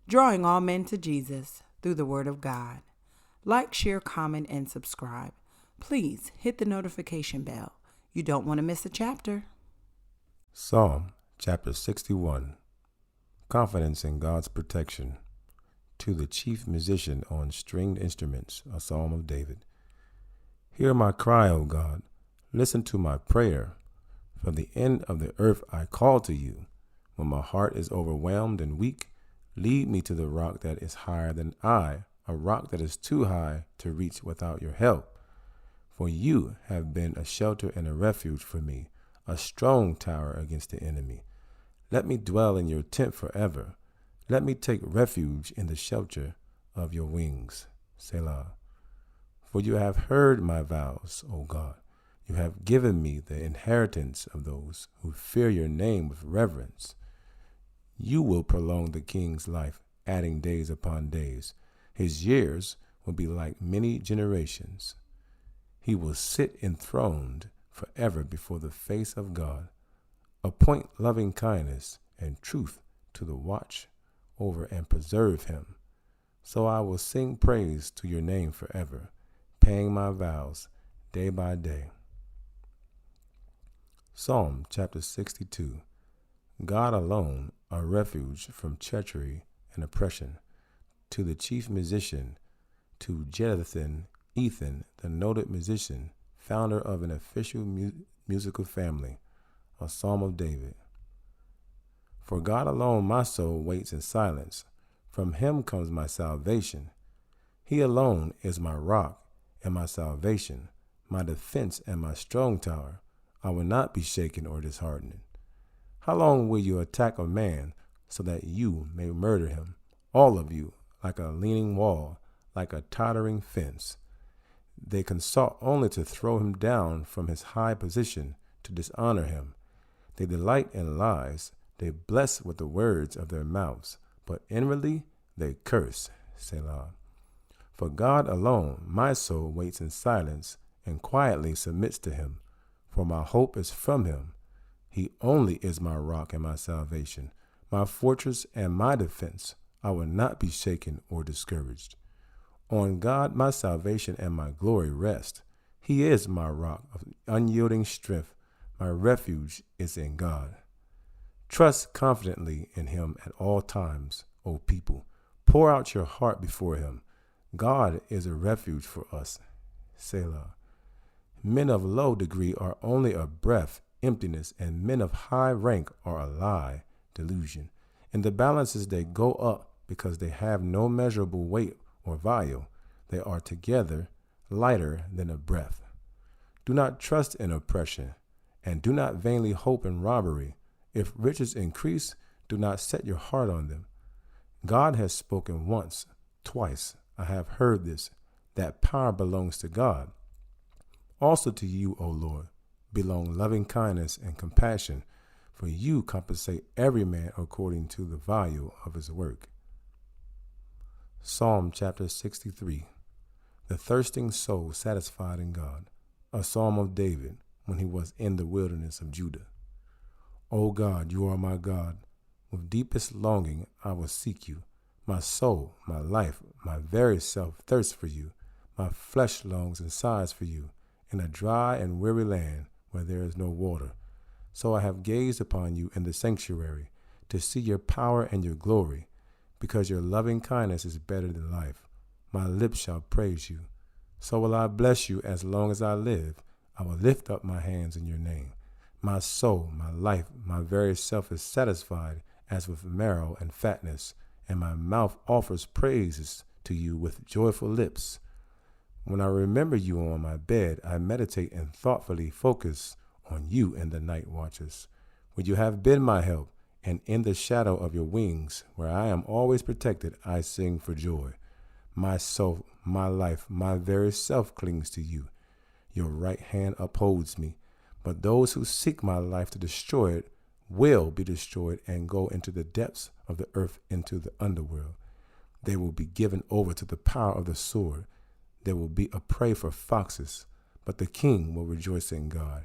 drawing all men to Jesus through the Word of God. Like, share, comment, and subscribe. Please hit the notification bell. You don't want to miss a chapter. Psalm chapter 61. Confidence in God's protection. To the chief musician on stringed instruments, a psalm of David. Hear my cry, O God. Listen to my prayer. From the end of the earth I call to you. When my heart is overwhelmed and weak, lead me to the rock that is higher than I, a rock that is too high to reach without your help. For you have been a shelter and a refuge for me, a strong tower against the enemy. Let me dwell in your tent forever. Let me take refuge in the shelter of your wings. Selah. For you have heard my vows, O God. You have given me the inheritance of those who fear your name with reverence. You will prolong the king's life, adding days upon days. His years will be like many generations. He will sit enthroned forever before the face of God. Appoint loving kindness and truth to the watch over and preserve him. So I will sing praise to your name forever, paying my vows day by day. Psalm chapter 62. God alone, a refuge from treachery and oppression. To the chief musician, to Jeduthun, Ethan, the noted musician, founder of an official musical family, a psalm of David. For God alone my soul waits in silence. From him comes my salvation. He alone is my rock and my salvation, my defense and my strong tower. I will not be shaken or disheartened. How long will you attack a man so that you may murder him? All of you, like a leaning wall, like a tottering fence. They consult only to throw him down from his high position, to dishonor him. They delight in lies. They bless with the words of their mouths, but inwardly they curse. Selah. For God alone my soul waits in silence and quietly submits to him. For my hope is from him. He only is my rock and my salvation, my fortress and my defense. I will not be shaken or discouraged. On God my salvation and my glory rest. He is my rock of unyielding strength. My refuge is in God. Trust confidently in him at all times, O people. Pour out your heart before him. God is a refuge for us. Selah. Men of low degree are only a breath, emptiness, and men of high rank are a lie, delusion. In the balances they go up because they have no measurable weight or value. They are together lighter than a breath. Do not trust in oppression, and do not vainly hope in robbery. If riches increase, do not set your heart on them. God has spoken once, twice. I have heard this, that power belongs to God. Also to you, O Lord, belong loving kindness and compassion, for you compensate every man according to the value of his work. Psalm chapter 63. The thirsting soul satisfied in God, a psalm of David when he was in the wilderness of Judah. O God, you are my God. With deepest longing I will seek you. My soul, my life, my very self thirsts for you. My flesh longs and sighs for you, in a dry and weary land where there is no water. So I have gazed upon you in the sanctuary, to see your power and your glory, because your loving kindness is better than life. My lips shall praise you. So will I bless you as long as I live. I will lift up my hands in your name. My soul, my life, my very self is satisfied as with marrow and fatness, and my mouth offers praises to you with joyful lips. When I remember you on my bed, I meditate and thoughtfully focus on you in the night watches. When you have been my help, and in the shadow of your wings, where I am always protected, I sing for joy. My soul, my life, my very self clings to you. Your right hand upholds me. But those who seek my life to destroy it will be destroyed and go into the depths of the earth, into the underworld. They will be given over to the power of the sword. They will be a prey for foxes, but the king will rejoice in God.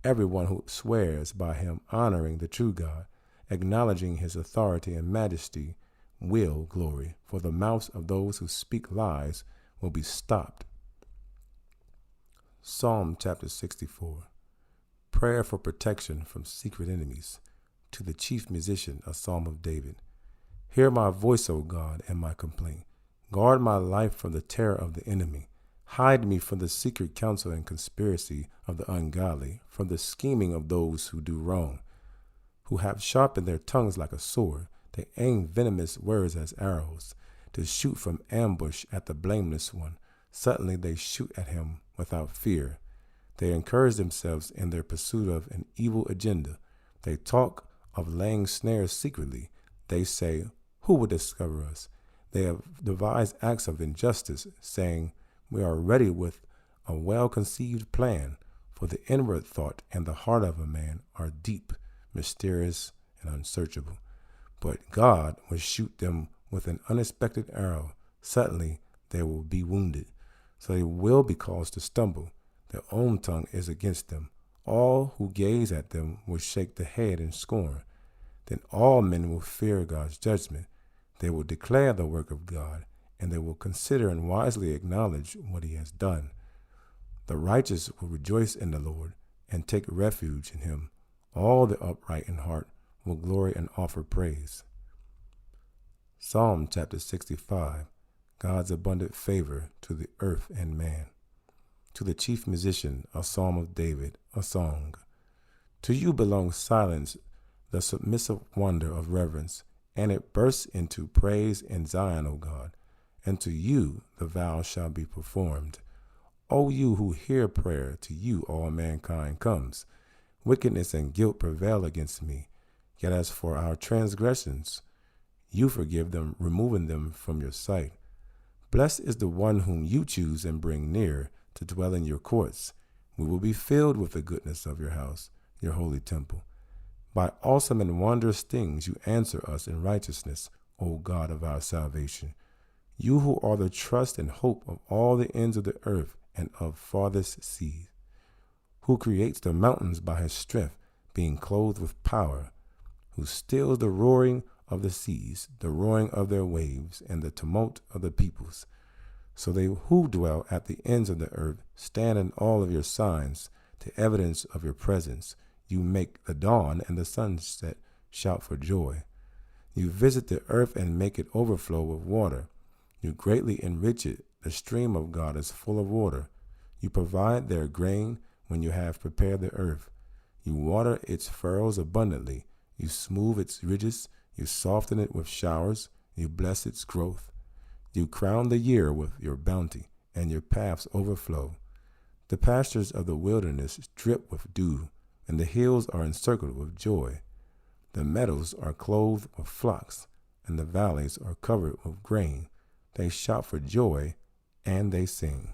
Everyone who swears by him, honoring the true God, acknowledging his authority and majesty, will glory, for the mouths of those who speak lies will be stopped. Psalm chapter 64. Prayer for protection from secret enemies. To the chief musician, a psalm of David. Hear my voice, O God, and my complaint. Guard my life from the terror of the enemy. Hide me from the secret counsel and conspiracy of the ungodly, from the scheming of those who do wrong, who have sharpened their tongues like a sword. They aim venomous words as arrows, to shoot from ambush at the blameless one. Suddenly they shoot at him without fear. They encourage themselves in their pursuit of an evil agenda. They talk of laying snares secretly. They say, who will discover us? They have devised acts of injustice, saying, we are ready with a well-conceived plan, for the inward thought and the heart of a man are deep, mysterious, and unsearchable. But God will shoot them with an unexpected arrow. Suddenly they will be wounded, so they will be caused to stumble. Their own tongue is against them. All who gaze at them will shake the head in scorn. Then all men will fear God's judgment. They will declare the work of God, and they will consider and wisely acknowledge what he has done. The righteous will rejoice in the Lord and take refuge in him. All the upright in heart will glory and offer praise. Psalm chapter 65. God's abundant favor to the earth and man. To the chief musician, a psalm of David, a song. To you belongs silence, the submissive wonder of reverence, and it bursts into praise in Zion, O God. And to you the vow shall be performed. O you who hear prayer, to you all mankind comes. Wickedness and guilt prevail against me. Yet as for our transgressions, you forgive them, removing them from your sight. Blessed is the one whom you choose and bring near to dwell in your courts. We will be filled with the goodness of your house, your holy temple. By awesome and wondrous things you answer us in righteousness, O God of our salvation. You who are the trust and hope of all the ends of the earth and of farthest seas, who creates the mountains by his strength, being clothed with power, who stills the roaring of the seas, the roaring of their waves, and the tumult of the peoples. So they who dwell at the ends of the earth stand in all of your signs, to evidence of your presence. You make the dawn and the sunset shout for joy. You visit the earth and make it overflow with water. You greatly enrich it. The stream of God is full of water. You provide their grain when you have prepared the earth. You water its furrows abundantly. You smooth its ridges. You soften it with showers. You bless its growth. You crown the year with your bounty, and your paths overflow. The pastures of the wilderness drip with dew, and the hills are encircled with joy. The meadows are clothed with flocks, and the valleys are covered with grain. They shout for joy, and they sing.